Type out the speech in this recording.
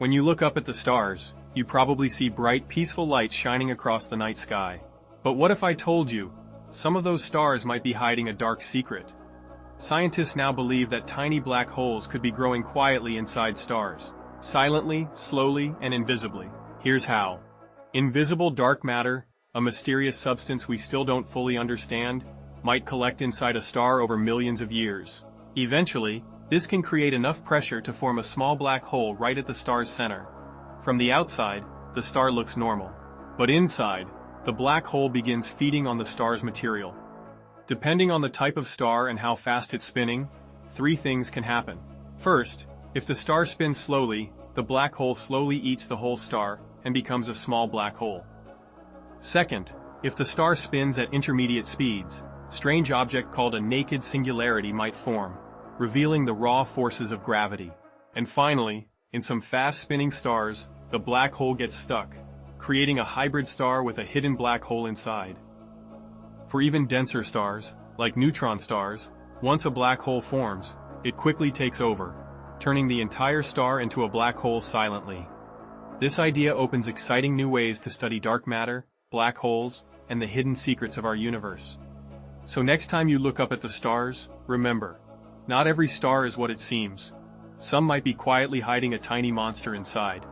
When you look up at the stars, you probably see bright, peaceful lights shining across the night sky. But what if I told you, some of those stars might be hiding a dark secret? Scientists now believe that tiny black holes could be growing quietly inside stars. Silently, slowly, and invisibly. Here's how. Invisible dark matter, a mysterious substance we still don't fully understand, might collect inside a star over millions of years. Eventually, this can create enough pressure to form a small black hole right at the star's center. From the outside, the star looks normal. But inside, the black hole begins feeding on the star's material. Depending on the type of star and how fast it's spinning, three things can happen. First, if the star spins slowly, the black hole slowly eats the whole star and becomes a small black hole. Second, if the star spins at intermediate speeds, a strange object called a naked singularity might form, revealing the raw forces of gravity. And finally, in some fast-spinning stars, the black hole gets stuck, creating a hybrid star with a hidden black hole inside. For even denser stars, like neutron stars, once a black hole forms, it quickly takes over, turning the entire star into a black hole silently. This idea opens exciting new ways to study dark matter, black holes, and the hidden secrets of our universe. So next time you look up at the stars, remember, not every star is what it seems. Some might be quietly hiding a tiny monster inside.